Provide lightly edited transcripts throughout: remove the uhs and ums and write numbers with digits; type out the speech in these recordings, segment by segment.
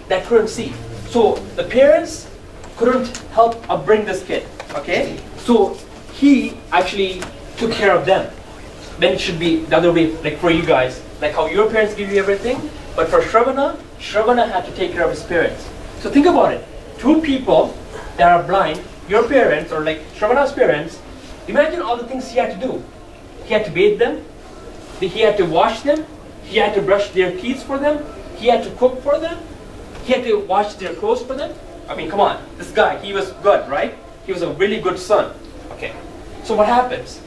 that couldn't see. So the parents couldn't help upbring this kid, okay? So he actually took care of them. Then it should be the other way, like for you guys, like how your parents give you everything, but for Shravana had to take care of his parents. So think about it, two people that are blind, your parents, or like Shravana's parents, imagine all the things he had to do. He had to bathe them, he had to wash them, he had to brush their teeth for them, he had to cook for them, he had to wash their clothes for them. I mean, come on, this guy, he was good, right? He was a really good son. Okay, so what happens?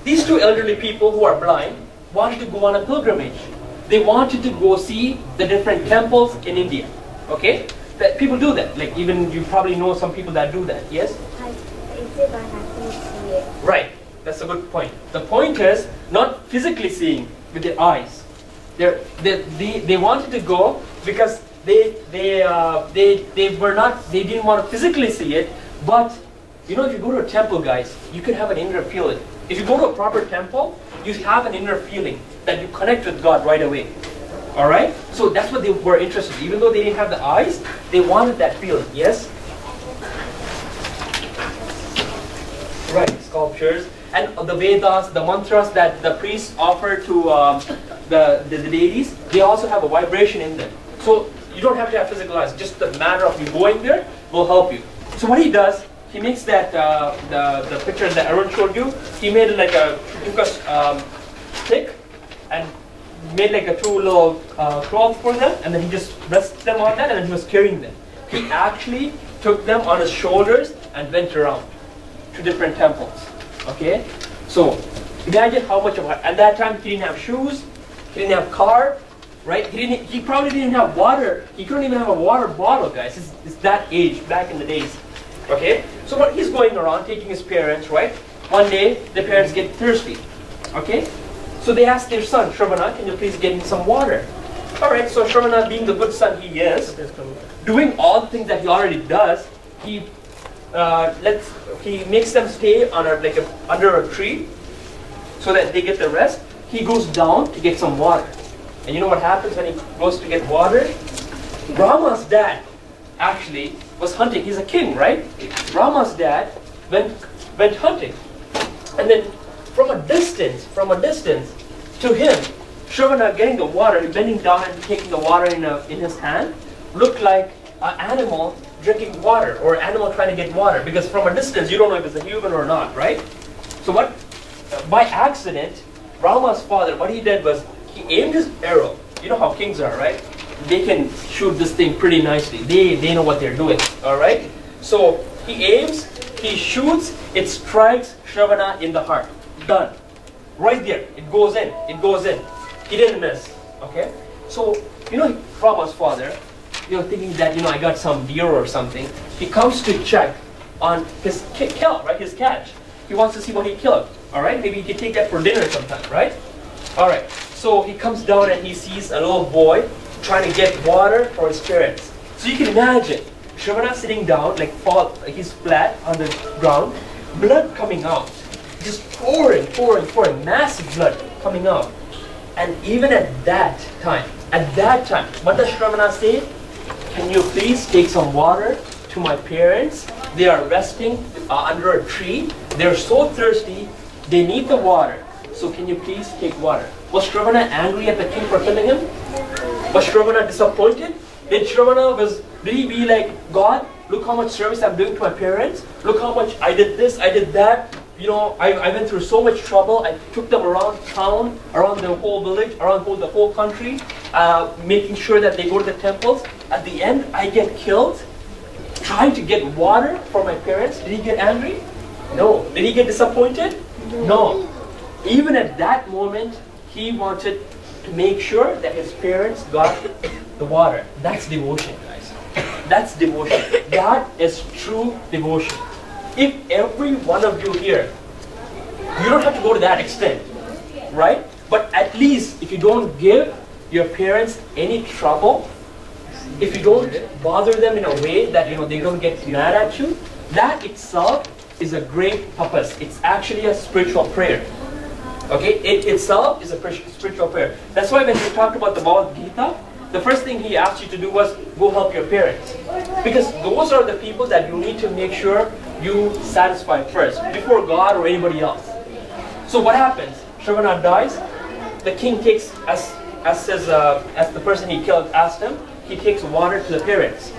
These two elderly people who are blind wanted to go on a pilgrimage. They wanted to go see the different temples in India. Okay, that people do that. Like even you probably know some people that do that. Yes. Right. That's a good point. The point is not physically seeing with their eyes. They wanted to go because they didn't want to physically see it, but you know, if you go to a temple, guys, you can have an inner feeling. If you go to a proper temple, you have an inner feeling that you connect with God right away. Alright? So that's what they were interested in. Even though they didn't have the eyes, they wanted that feeling. Yes? Right, sculptures. And the Vedas, the mantras that the priests offer to the ladies, they also have a vibration in them. So you don't have to have physical eyes. Just the matter of you going there will help you. So what he does, he makes that, the picture that Arun showed you, he made it like took a stick and made like two little cloths for them, and then he just rested them on that, and then he was carrying them. He actually took them on his shoulders and went around to different temples. Okay? So imagine how much of it. At that time he didn't have shoes, he didn't have car, right? He probably didn't have water. He couldn't even have a water bottle, guys. It's that age, back in the days. Okay? So what he's going around taking his parents, right? One day the parents get thirsty. Okay? So they ask their son, Shravana, can you please get me some water? Alright, so Shravana, being the good son he is, doing all the things that he already does, he makes them stay on under a tree so that they get the rest. He goes down to get some water. And you know what happens when he goes to get water? Rama's dad actually was hunting. He's a king, right? Rama's dad went hunting. And then from a distance to him, Shravana getting the water, bending down and taking the water in his hand, looked like an animal drinking water, or an animal trying to get water, because from a distance you don't know if it's a human or not, right? So what, by accident, Rama's father, what he did was he aimed his arrow. You know how kings are, right? They can shoot this thing pretty nicely. They know what they're doing, all right? So he aims, he shoots, it strikes Shravana in the heart. Done. Right there. It goes in. It goes in. He didn't miss. Okay? So, you know, Rama's father, you know, thinking that, you know, I got some deer or something, he comes to check on his kill, right? His catch. He wants to see what he killed. All right? Maybe he can take that for dinner sometime, right? All right. So he comes down and he sees a little boy trying to get water for his parents. So you can imagine Shravana sitting down, like he's flat on the ground, blood coming out. Just pouring, massive blood coming out. And even at that time, what does Shravana say? Can you please take some water to my parents? They are resting under a tree. They're so thirsty, they need the water. So can you please take water? Was Shravana angry at the king for killing him? Was Shravana disappointed? Did he be like, God, look how much service I'm doing to my parents. Look how much I did this, I did that. You know, I went through so much trouble. I took them around town, around the whole village, around the whole country, making sure that they go to the temples. At the end, I get killed, trying to get water for my parents. Did he get angry? No. Did he get disappointed? No. Even at that moment, he wanted to make sure that his parents got the water. That's devotion, guys. That's devotion. That is true devotion. If every one of you here, you don't have to go to that extent, right? But at least if you don't give your parents any trouble, if you don't bother them in a way that, you know, they don't get mad at you, that itself is a great purpose. It's actually a spiritual prayer. Okay, it itself is a spiritual prayer. That's why when we talked about the Bhagavad Gita, the first thing he asked you to do was go help your parents. Because those are the people that you need to make sure you satisfy first, before God or anybody else. So what happens? Shravana dies. The king takes, as the person he killed asked him, he takes water to the parents.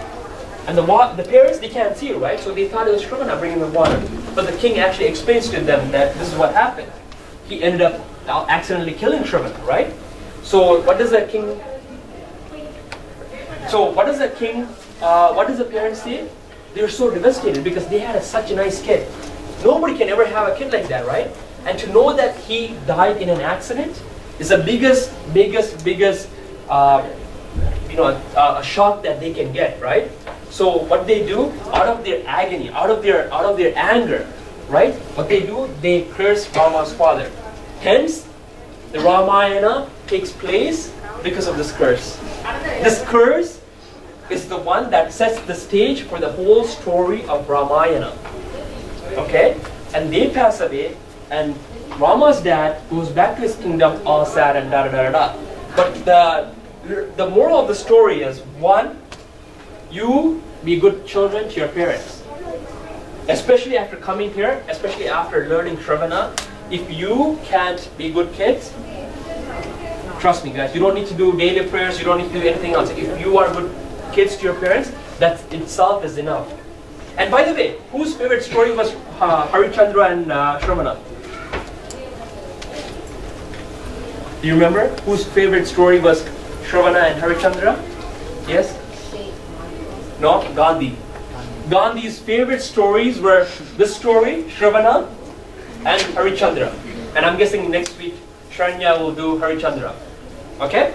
And the parents, they can't see, right? So they thought it was Shravana bringing the water. But the king actually explains to them that this is what happened. He ended up accidentally killing Shravana, right? So what does the king... what does the parents say? They're so devastated because they had such a nice kid. Nobody can ever have a kid like that, right? And to know that he died in an accident is the biggest a shock that they can get, right? So what they do, out of their agony, out of their anger, right? What they do, they curse Rama's father. Hence, the Ramayana takes place because of this curse. This curse is the one that sets the stage for the whole story of Ramayana. Okay? And they pass away, and Rama's dad goes back to his kingdom all sad and da-da-da-da-da. But the moral of the story is, one, you be good children to your parents. Especially after coming here, especially after learning Shravana. If you can't be good kids, trust me guys, you don't need to do daily prayers, you don't need to do anything else. If you are good kids to your parents, that itself is enough. And by the way, whose favorite story was Harichandra and Shravana? Do you remember whose favorite story was Shravana and Harichandra? Yes? No? Gandhi. Gandhi's favorite stories were this story, Shravana and Harichandra. And I'm guessing next week Sharanya will do Harichandra. Okay?